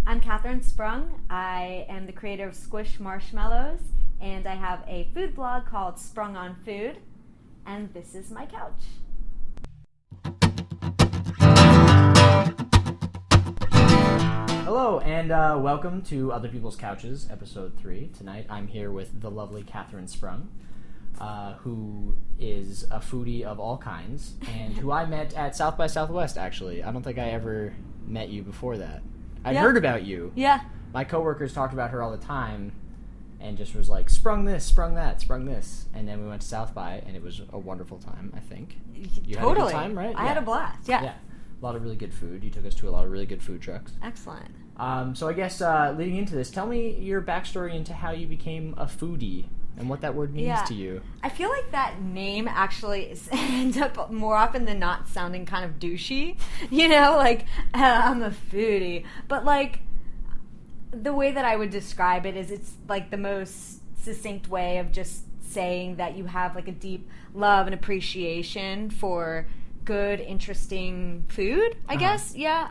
I'm Katherine Sprung. I am the creator of Squish Marshmallows, and I have a food blog called Sprung on Food, and this is my couch. Hello, and welcome to Other People's Couches, Episode 3. Tonight I'm here with the lovely Katherine Sprung, who is a foodie of all kinds, and who I met at South by Southwest, actually. I don't think I ever met you before that. I'd heard about you. Yeah. My coworkers talked about her all the time, and just was like, sprung this, sprung that, sprung this. And then we went to South by, and it was a wonderful time, I think. You Totally. had a good time, right? I had a blast, yeah. A lot of really good food. You took us to a lot of really good food trucks. Excellent. So I guess leading into this, tell me your backstory into how you became a foodie and what that word means to you. I feel like that name actually ends up more often than not sounding kind of douchey. You know, like, I'm a foodie. But, like, the way that I would describe it is it's, like, the most succinct way of just saying that you have, like, a deep love and appreciation for good, interesting food, I guess. Yeah.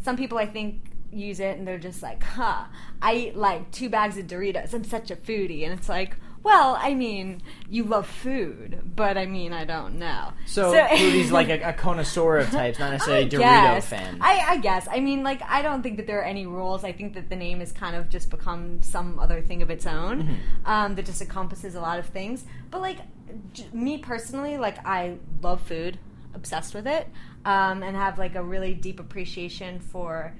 Some people, I think, use it and they're just like, I eat like 2 bags of Doritos, I'm such a foodie. And it's like, well, I mean, you love food, but I mean, I don't know. So foodie's like a connoisseur of types, not necessarily a Dorito fan. I guess. I mean, like, I don't think that there are any rules. I think that the name has kind of just become some other thing of its own, that just encompasses a lot of things. But, like, me personally, like, I love food, obsessed with it, and have, like, a really deep appreciation for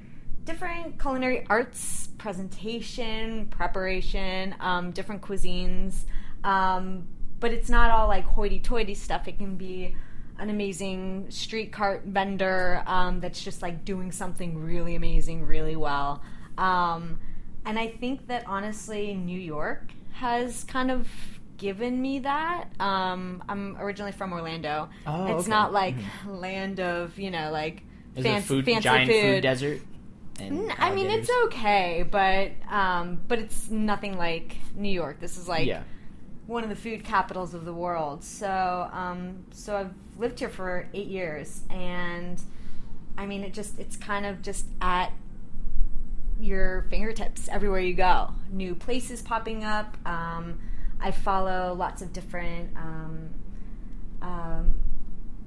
different culinary arts, presentation, preparation, different cuisines. But it's not all like hoity-toity stuff. It can be an amazing street cart vendor that's just like doing something really amazing really well. And I think that honestly New York has kind of given me that. I'm originally from Orlando. It's not like land of, you know, like fancy giant food. Food desert? I mean, it's okay, but it's nothing like New York. This is like one of the food capitals of the world. So I've lived here for 8 years, and I mean, it's kind of just at your fingertips everywhere you go. New places popping up. I follow lots of different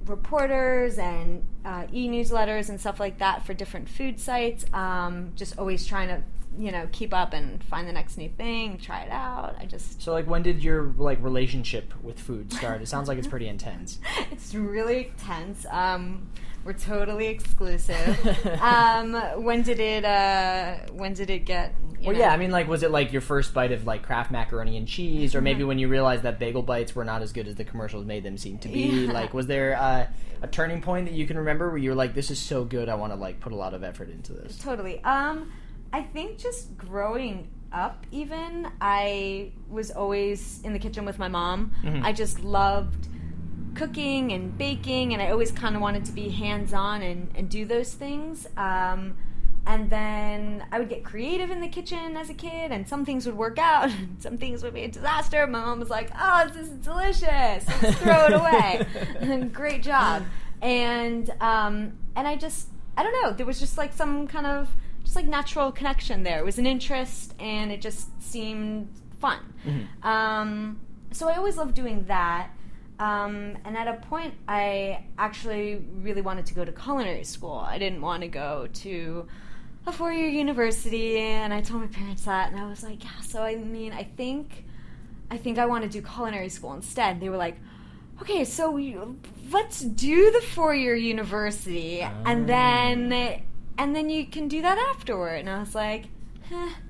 reporters and e-newsletters and stuff like that for different food sites. Just always trying to, you know, keep up and find the next new thing, try it out. So, like, when did your, like, relationship with food start? It sounds like it's pretty intense. It's really intense. We're totally exclusive. When did it get? Well, yeah, I mean, like, was it like your first bite of like Kraft macaroni and cheese, or maybe when you realized that bagel bites were not as good as the commercials made them seem to be? Yeah. Like, was there a turning point that you can remember where you were like, "This is so good, I want to like put a lot of effort into this"? Totally. I think just growing up, even I was always in the kitchen with my mom. I just loved cooking and baking, and I always kind of wanted to be hands-on and do those things. And then I would get creative in the kitchen as a kid, and some things would work out, and some things would be a disaster. My mom was like, "Oh, this is delicious. Let's throw it away." Great job. And I don't know. There was just like some kind of just like natural connection there. It was an interest, and it just seemed fun. So I always loved doing that. And at a point, I actually really wanted to go to culinary school. I didn't want to go to a 4-year university, and I told my parents that, and I was like, yeah, so I mean, I think I want to do culinary school instead. They were like, okay, so let's do the 4-year university, and then you can do that afterward. And I was like,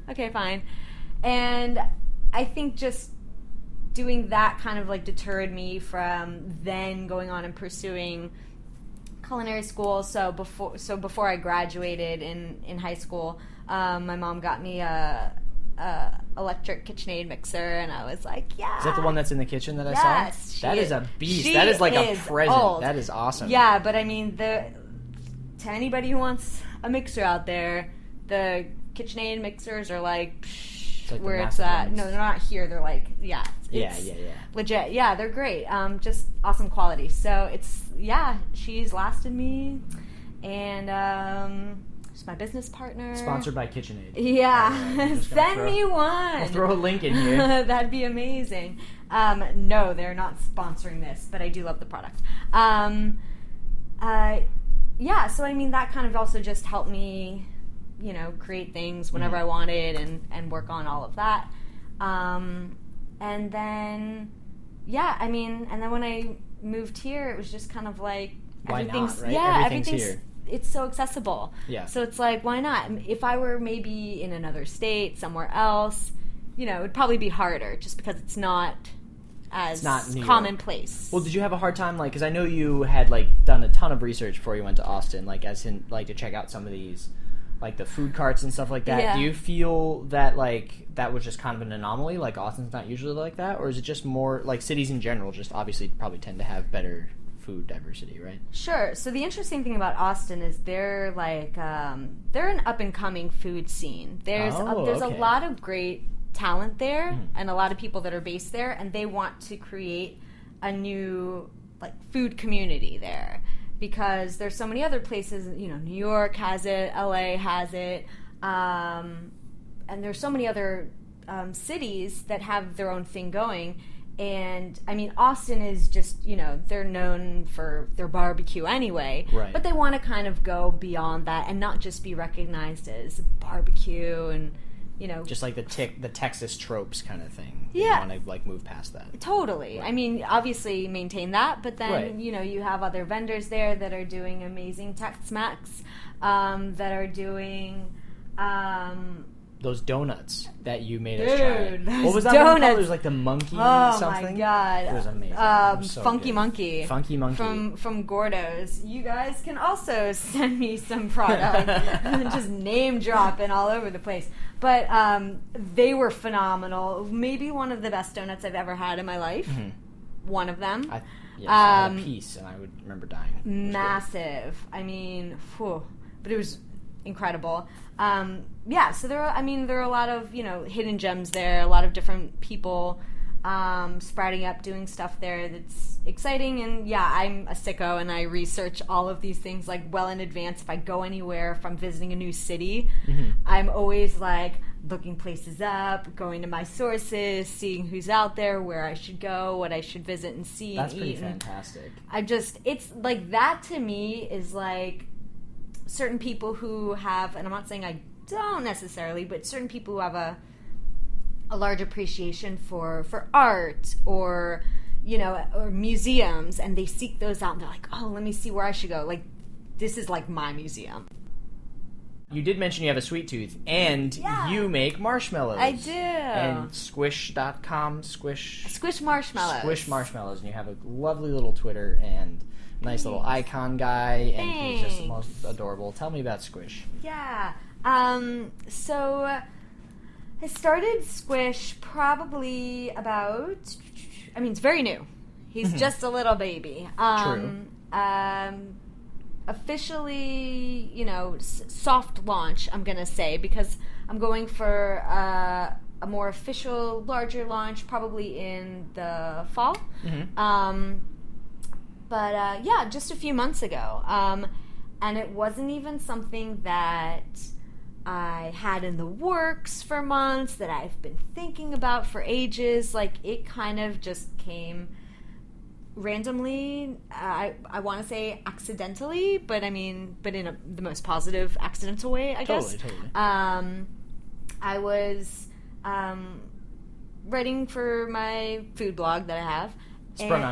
okay, fine. And I think just doing that kind of like deterred me from then going on and pursuing culinary school. So before I graduated in high school, my mom got me a electric KitchenAid mixer, and I was like, yeah. Is that the one that's in the kitchen that I saw? Yes. That is a beast. That is like a present. Old. That is awesome. Yeah, but I mean, to anybody who wants a mixer out there, the KitchenAid mixers are like where it's at. No, they're not here. They're like, yeah. Legit. Yeah, they're great. Just awesome quality. So she's lasted me, and She's my business partner. Sponsored by KitchenAid. Yeah. Send me one. I'll throw a link in here. That'd be amazing. No, they're not sponsoring this, but I do love the product. Yeah, so I mean, that kind of also just helped me, create things whenever I wanted and work on all of that. And then, and then when I moved here, it was just kind of like, why everything's, not, right? Yeah, everything's here. It's so accessible. Yeah. So it's like, why not? If I were maybe in another state, somewhere else, it would probably be harder just because it's not as commonplace. Well, did you have a hard time, because I know you had, done a ton of research before you went to Austin, as in, to check out some of these, the food carts and stuff like that. Yeah. Do you feel that, that was just kind of an anomaly? Austin's not usually like that? Or is it just more, cities in general just obviously probably tend to have better food diversity, right? Sure. So the interesting thing about Austin is they're they're an up-and-coming food scene. There's a lot of great talent there and a lot of people that are based there, and they want to create a new food community there because there's so many other places. New York has it, LA has it, and there's so many other cities that have their own thing going. And, I mean, Austin is just, they're known for their barbecue anyway. Right. But they want to kind of go beyond that and not just be recognized as barbecue and, just the Texas tropes kind of thing. Yeah. You want to, move past that. Totally. Right. I mean, obviously maintain that, but then, right. You have other vendors there that are doing amazing Tex-Mex, that are doing... those donuts that you made us try. What was that donuts. one called? It was the monkey something? Oh my god. It was amazing. It was so Funky good. Monkey. Funky Monkey. From Gordo's. You guys can also send me some product. Just name dropping all over the place. But they were phenomenal. Maybe one of the best donuts I've ever had in my life. Mm-hmm. One of them. I had a piece and I would remember dying. Massive. Great. I mean, but it was incredible. So there are a lot of, hidden gems there, a lot of different people sprouting up, doing stuff there that's exciting. And I'm a sicko and I research all of these things well in advance. If I go anywhere, if I'm visiting a new city, I'm always looking places up, going to my sources, seeing who's out there, where I should go, what I should visit and see That's and pretty eat. fantastic. It's that to me is certain people who have, and I'm not saying I don't necessarily, but certain people who have a large appreciation for art or or museums, and they seek those out and they're like, oh, let me see where I should go. This is my museum. You did mention you have a sweet tooth, and you make marshmallows. I do. And squish.com, Squish marshmallows. Squish marshmallows, and you have a lovely little Twitter and nice little icon guy, and he's just the most adorable. Tell me about Squish. Yeah. So I started Squish probably about, it's very new. He's just a little baby. True. Officially, soft launch, I'm going to say, because I'm going for a more official, larger launch probably in the fall. Mm-hmm. But just a few months ago. And it wasn't even something that I had in the works for months, that I've been thinking about for ages. It kind of just came randomly. I want to say accidentally, but in the most positive accidental way, I guess. Totally. I was writing for my food blog that I have. Sprung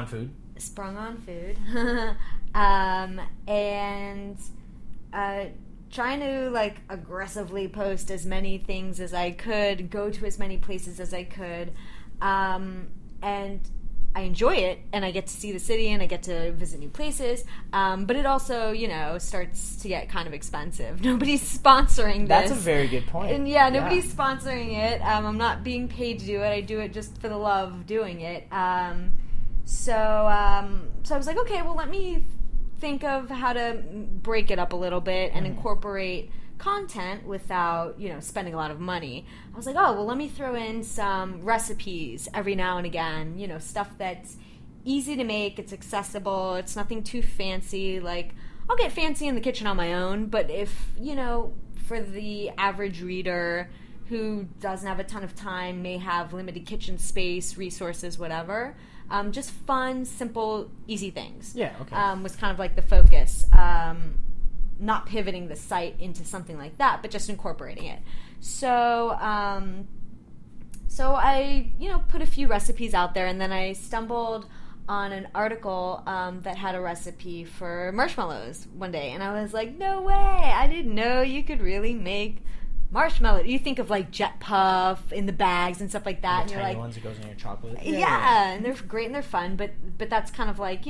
on Food. And trying to aggressively post as many things as I could, go to as many places as I could, and I enjoy it, and I get to see the city, and I get to visit new places, but it also, starts to get kind of expensive. Nobody's sponsoring this. That's a very good point. And nobody's sponsoring it. I'm not being paid to do it. I do it just for the love of doing it. So I was like, okay, well, let me think of how to break it up a little bit and incorporate content without, spending a lot of money. I was like, oh, well, let me throw in some recipes every now and again, stuff that's easy to make, it's accessible, it's nothing too fancy. I'll get fancy in the kitchen on my own, but if, for the average reader who doesn't have a ton of time, may have limited kitchen space, resources, whatever, just fun, simple, easy things. Yeah, okay. Was kind of like the focus. Not pivoting the site into something like that, but just incorporating it. So I, put a few recipes out there, and then I stumbled on an article that had a recipe for marshmallows one day, and I was like, no way, I didn't know you could really make marshmallow. You think of like Jet Puff in the bags and stuff like that, the and you're tiny like, ones that goes in your chocolate. Yeah, and they're great and they're fun, but that's kind of like,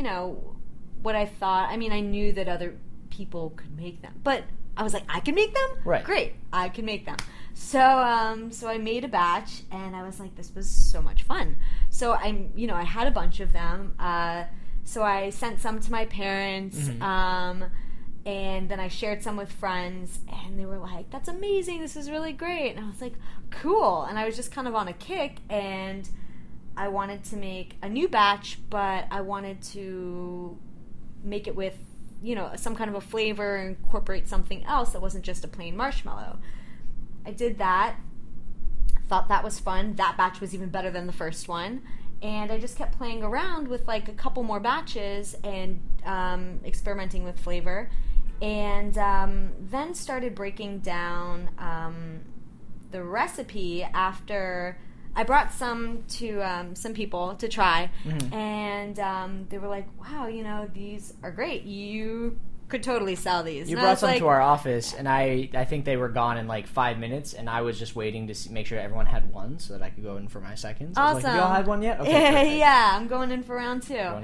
what I thought. I mean, I knew that other people could make them, but I was like, I can make them? Right. Great, I can make them. So I made a batch, and I was like, this was so much fun. So I had a bunch of them. So I sent some to my parents, and then I shared some with friends, and they were like, that's amazing, this is really great. And I was like, cool. And I was just kind of on a kick, and I wanted to make a new batch, but I wanted to make it with, some kind of a flavor, incorporate something else that wasn't just a plain marshmallow. I did that, thought that was fun. That batch was even better than the first one. And I just kept playing around with like a couple more batches and experimenting with flavor. And then started breaking down the recipe after I brought some to some people to try. And they were like, wow, these are great. You could totally sell these. You and brought some to our office, and I think they were gone in like 5 minutes, and I was just waiting to make sure everyone had one so that I could go in for my seconds. I was awesome. like, have you all had one yet? Okay, yeah, I'm going in for round two. So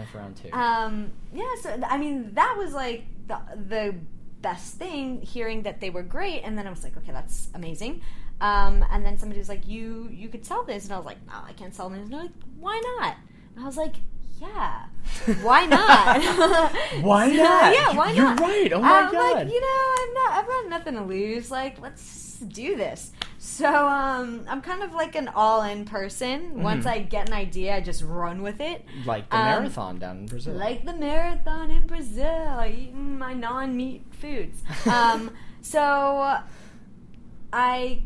I mean, that was like the best thing, hearing that they were great, and then I was like, okay, that's amazing. And then somebody was like, you could sell this, and I was like, no, I can't sell this. And they're like, why not? And I was like, yeah, why not? Why not? Yeah, why not? You're right. Oh my God. Like, I've got nothing to lose. Like, let's do this. So, I'm kind of like an all-in person. Once I get an idea, I just run with it. Like the marathon down in Brazil. Eating my non-meat foods. So I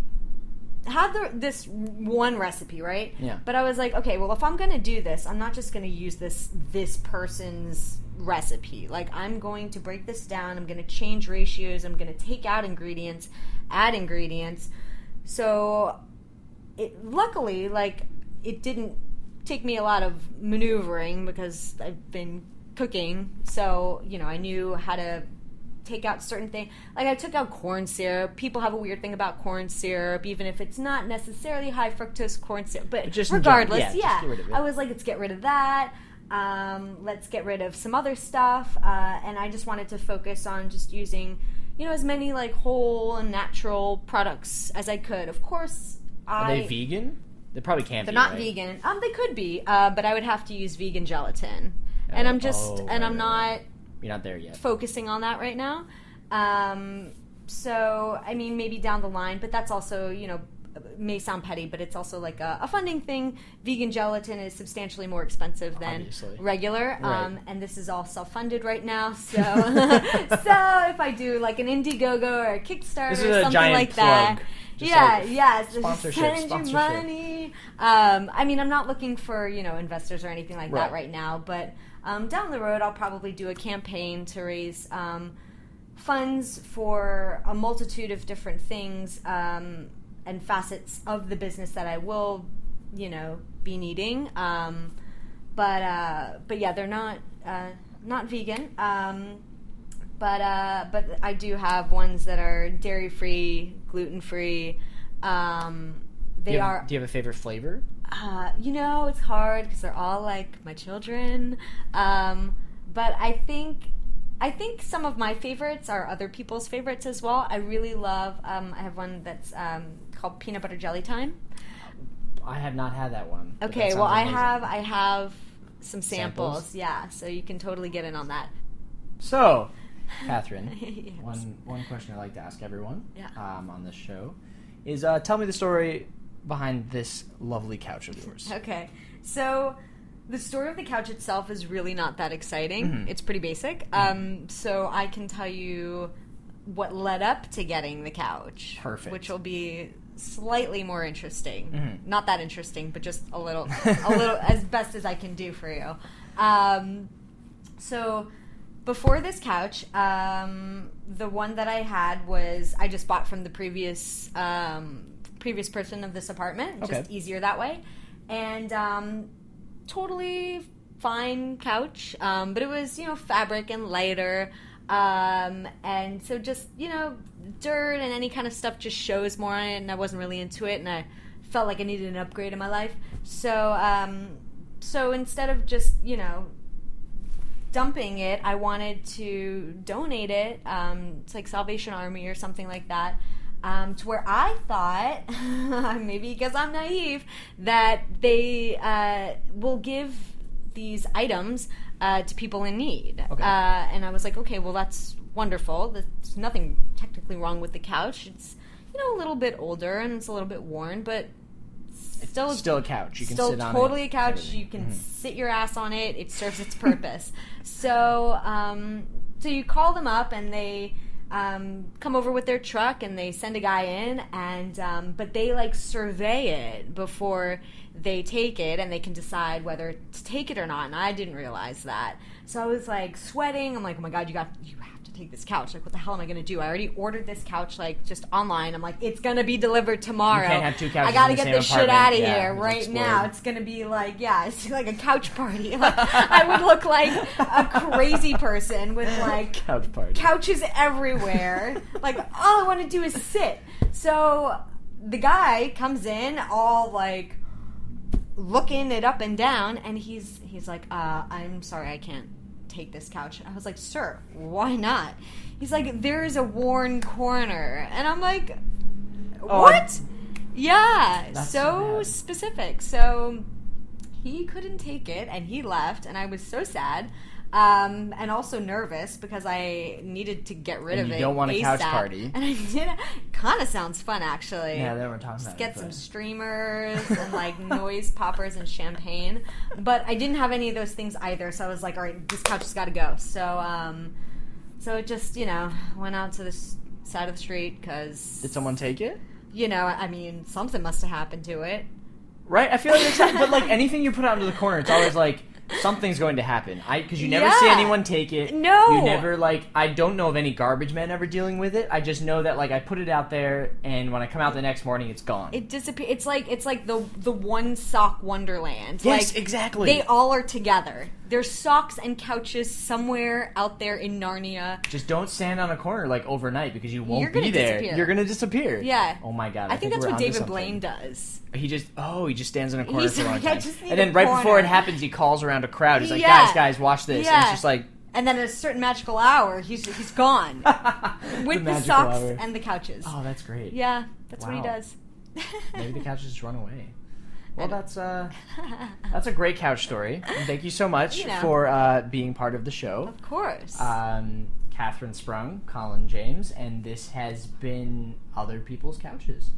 had this one recipe, right? Yeah. But I was like, okay, well, if I'm going to do this, I'm not just going to use this person's recipe. Like, I'm going to break this down. I'm going to change ratios. I'm going to take out ingredients, add ingredients. So, luckily, like, it didn't take me a lot of maneuvering because I've been cooking. So, I knew how to take out certain things. Like, I took out corn syrup. People have a weird thing about corn syrup, even if it's not necessarily high fructose corn syrup. But just regardless, just get rid of it. I was like, let's get rid of that. Let's get rid of some other stuff. And I just wanted to focus on just using, as many like whole and natural products as I could. Of course, Are they vegan? They probably can't be. They're not right? vegan. They could be, but I would have to use vegan gelatin. And I'm just, I'm not. You're not there yet. Focusing on that right now. So, I mean, maybe down the line, but that's also, may sound petty, but it's also like a funding thing. Vegan gelatin is substantially more expensive than regular. Right. And this is all self-funded right now. So, so if I do like an Indiegogo or a Kickstarter or something like that. Send your money. I mean, I'm not looking for, investors or anything like that right now, but down the road, I'll probably do a campaign to raise funds for a multitude of different things and facets of the business that I will, be needing. But yeah, they're not vegan. But I do have ones that are dairy-free, gluten-free. Do you have a favorite flavor? It's hard because they're all like my children. But I think some of my favorites are other people's favorites as well. I really love. I have one that's called Peanut Butter Jelly Time. I have not had that one. Okay, well, I have some samples. Yeah, so you can totally get in on that. So, Katherine, Yes. one question I like to ask everyone on this show is tell me the story behind this lovely couch of yours. Okay, so The story of the couch itself is really not that exciting. It's pretty basic. So I can tell you what led up to getting the couch. Perfect. Which will be slightly more interesting. Not that interesting, but just a little as best as I can do for you. So before this couch, the one that I had was I just bought from the previous person of this apartment. Okay. Just easier that way. And totally fine couch, but it was, fabric and lighter. And so just, dirt and any kind of stuff just shows more on it, and I wasn't really into it, and I felt like I needed an upgrade in my life. So instead of just, dumping it, I wanted to donate it. It's like Salvation Army or something like that. To where I thought, maybe because I'm naive, that they will give these items to people in need. Okay. And I was like, okay, well, that's wonderful. There's nothing technically wrong with the couch. It's, a little bit older and it's a little bit worn, but it's still a couch. You can still sit on totally it, a couch. everything. You can sit your ass on it. It serves its purpose. So you call them up and they come over with their truck and they send a guy in, and but they survey it before they take it, and they can decide whether to take it or not. And I didn't realize that, so I was sweating. I'm like, oh my god, you have to take this couch. What the hell am I gonna do? I already ordered this couch just online. I'm like, it's gonna be delivered tomorrow. You can't have two couches. I gotta in the get same this shit apartment. out of here right now. It's gonna be it's like a couch party. I would look like a crazy person with couch party. couches everywhere. All I want to do is sit. So the guy comes in all looking it up and down, and he's like, I'm sorry, I can't take this couch. I was like, sir, why not? He's like, there's a worn corner. And I'm like, what? Yeah, so specific. So he couldn't take it, and he left, and I was so sad. And also nervous because I needed to get rid of it. You don't want a couch ASAP. party. And I did. Kind of sounds fun, actually. Yeah, they were talking Just about get it. some streamers and noise poppers and champagne. But I didn't have any of those things either, so I was like, all right, this couch has got to go. So it just, went out to the side of the street because... Did someone take it? Something must have happened to it. Right? I feel like but anything you put out into the corner, it's always something's going to happen. Because you never see anyone take it. No. You never, I don't know of any garbage men ever dealing with it. I just know that, I put it out there, and when I come out the next morning, it's gone. It disappears. It's like the one sock wonderland. Yes, exactly. They all are together. There's socks and couches somewhere out there in Narnia. Just don't stand on a corner, overnight, because you won't be there. Disappear. You're going to disappear. Yeah. Oh, my God. I think that's we're what onto David something. Blaine does. He just stands in a corner for a long time. Just need and then a right corner. before it happens, he calls around a crowd. He's like, Yeah. guys, watch this. Yeah. And it's just And then at a certain magical hour, he's gone. With the magical socks hour. and the couches. Oh, that's great. Yeah, that's what he Wow. does. Maybe the couches just run away. Well, that's a great couch story. And thank you so much for being part of the show. Of course. Katherine Sprung, Colin James, and this has been Other People's Couches.